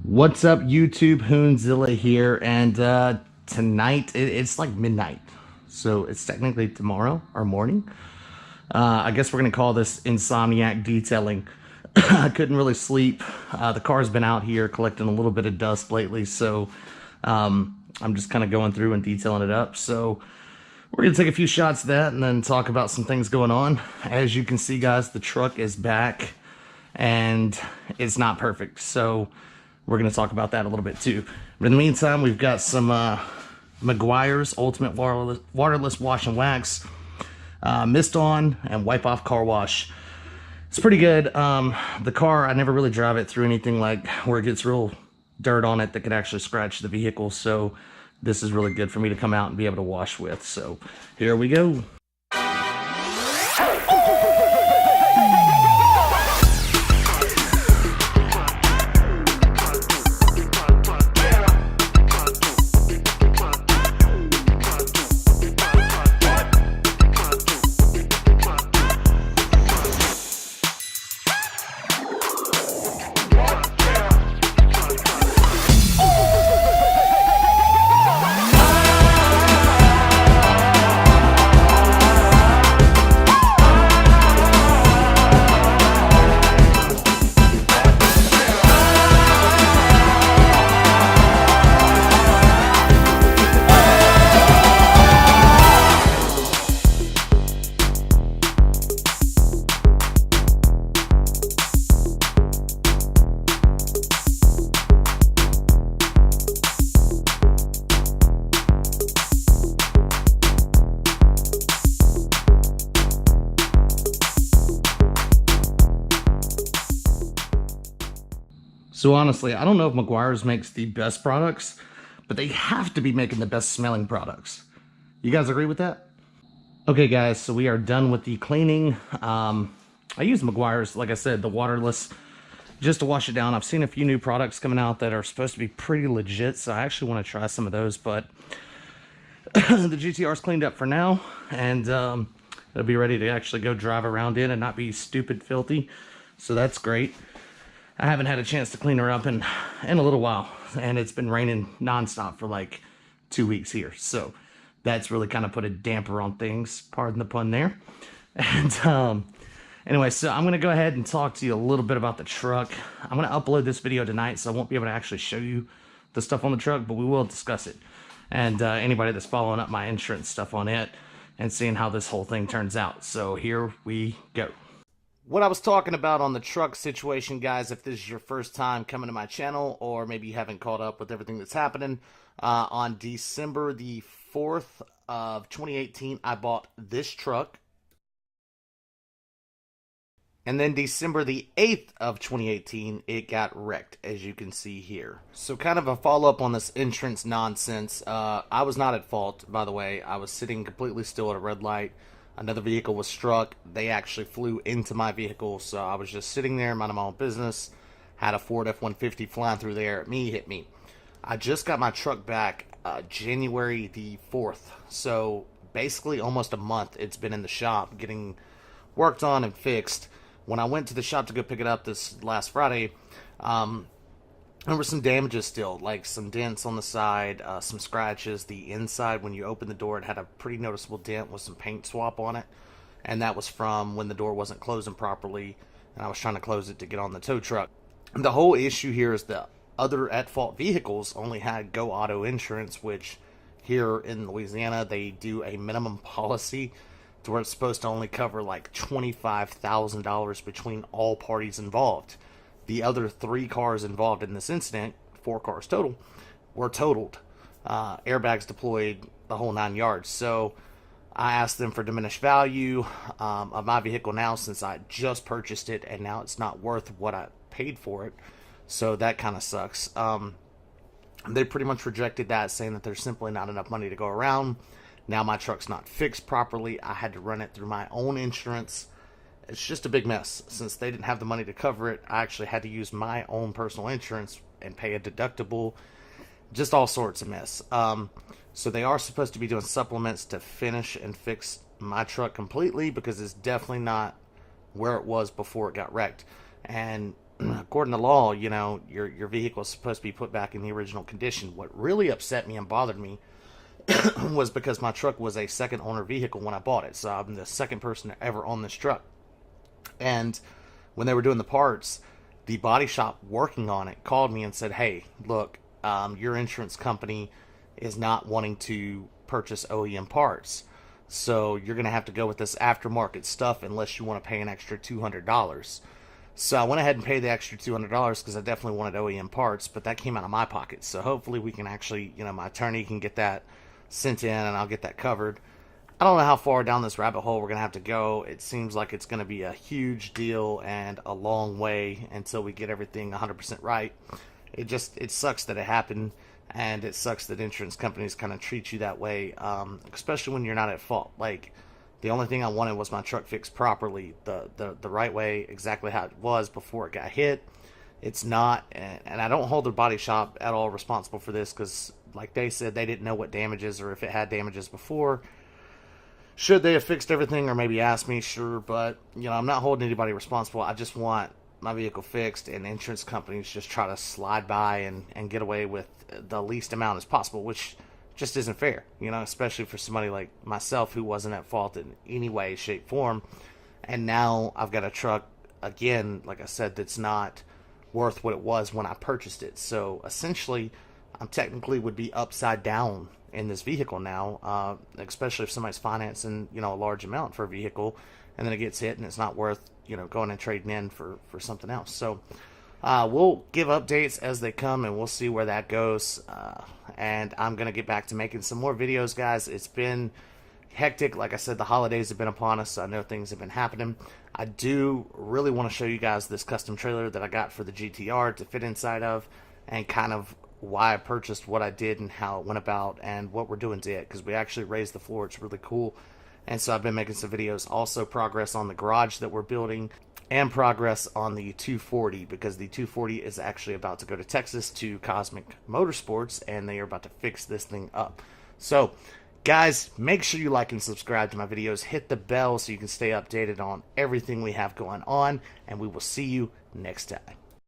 What's up, YouTube? Hoonzilla here, and tonight it's like midnight, so it's technically tomorrow or morning. I guess we're gonna call this insomniac detailing. I couldn't really sleep. The car's been out here collecting a little bit of dust lately, so I'm just kind of going through and detailing it up. So we're gonna take a few shots of that and then talk about some things going on. As you can see, guys, the truck is back and it's not perfect. So we're going to talk about that a little bit too. But in the meantime, we've got some Meguiar's Ultimate Waterless Wash and Wax, Mist On, and Wipe Off Car Wash. It's pretty good. The car, I never really drive it through anything like where it gets real dirt on it that could actually scratch the vehicle. So this is really good for me to come out and be able to wash with. So here we go. So honestly, I don't know if Meguiar's makes the best products, but they have to be making the best smelling products. You guys agree with that? Okay, guys, so we are done with the cleaning. I use Meguiar's, like I said, the waterless, just to wash it down. I've seen a few new products coming out that are supposed to be pretty legit, so I actually want to try some of those, but the GTR's cleaned up for now, and it'll be ready to actually go drive around in and not be stupid filthy, so that's great. I haven't had a chance to clean her up in a little while, and it's been raining nonstop for like 2 weeks here, so that's really kind of put a damper on things, pardon the pun there. And anyway, so I'm going to go ahead and talk to you a little bit about the truck. I'm going to upload this video tonight, so I won't be able to actually show you the stuff on the truck, but we will discuss it. And anybody that's following up my insurance stuff on it and seeing how this whole thing turns out. So here we go. What I was talking about on the truck situation, guys, if this is your first time coming to my channel, or maybe you haven't caught up with everything that's happening, on December the 4th of 2018, I bought this truck. And then December the 8th of 2018, it got wrecked, as you can see here. So kind of a follow-up on this insurance nonsense. I was not at fault, by the way. I was sitting completely still at a red light. Another vehicle was struck. They actually flew into my vehicle, so I was just sitting there, minding my own business. Had a Ford F-150 flying through there at me, hit me. I just got my truck back January the 4th, so basically almost a month it's been in the shop getting worked on and fixed. When I went to the shop to go pick it up this last Friday, there were some damages still, like some dents on the side, some scratches. The inside, when you open the door, it had a pretty noticeable dent with some paint swap on it. And that was from when the door wasn't closing properly, and I was trying to close it to get on the tow truck. And the whole issue here is the other at-fault vehicles only had Go Auto insurance, which here in Louisiana, they do a minimum policy to where it's supposed to only cover like $25,000 between all parties involved. The other 3 cars involved in this incident, 4 cars total, were totaled. Airbags deployed, the whole 9 yards. So I asked them for diminished value of my vehicle now, since I just purchased it and now it's not worth what I paid for it. So that kind of sucks. They pretty much rejected that, saying that there's simply not enough money to go around. Now my truck's not fixed properly. I had to run it through my own insurance. It's just a big mess. Since they didn't have the money to cover it, I actually had to use my own personal insurance and pay a deductible. Just all sorts of mess. So they are supposed to be doing supplements to finish and fix my truck completely, because it's definitely not where it was before it got wrecked. And according to law, your vehicle is supposed to be put back in the original condition. What really upset me and bothered me was because my truck was a second owner vehicle when I bought it. So I'm the second person to ever own this truck. And when they were doing the parts, the body shop working on it called me and said, hey, look, your insurance company is not wanting to purchase OEM parts. So you're going to have to go with this aftermarket stuff unless you want to pay an extra $200. So I went ahead and paid the extra $200 because I definitely wanted OEM parts, but that came out of my pocket. So hopefully we can actually, my attorney can get that sent in and I'll get that covered. I don't know how far down this rabbit hole we're going to have to go. It seems like it's going to be a huge deal and a long way until we get everything 100% right. It sucks that it happened, and it sucks that insurance companies kind of treat you that way, especially when you're not at fault. Like, the only thing I wanted was my truck fixed properly, the right way, exactly how it was before it got hit. It's not, and I don't hold the body shop at all responsible for this because, like they said, they didn't know what damages or if it had damages before. Should they have fixed everything or maybe asked me? Sure, but, I'm not holding anybody responsible. I just want my vehicle fixed, and insurance companies just try to slide by and get away with the least amount as possible, which just isn't fair, especially for somebody like myself who wasn't at fault in any way, shape, form. And now I've got a truck, again, like I said, that's not worth what it was when I purchased it. So essentially, I'm technically would be upside down in this vehicle now, especially if somebody's financing, a large amount for a vehicle, and then it gets hit and it's not worth, going and trading in for something else. So we'll give updates as they come, and we'll see where that goes. And I'm going to get back to making some more videos, guys. It's been hectic. Like I said, the holidays have been upon us, so I know things have been happening. I do really want to show you guys this custom trailer that I got for the GTR to fit inside of, and kind of why I purchased what I did and how it went about and what we're doing to it, because we actually raised the floor. It's really cool. And so I've been making some videos, also progress on the garage that we're building and progress on the 240, because the 240 is actually about to go to Texas to Cosmic Motorsports, and they are about to fix this thing up. So guys, make sure you like and subscribe to my videos. Hit the bell so you can stay updated on everything we have going on, and we will see you next time.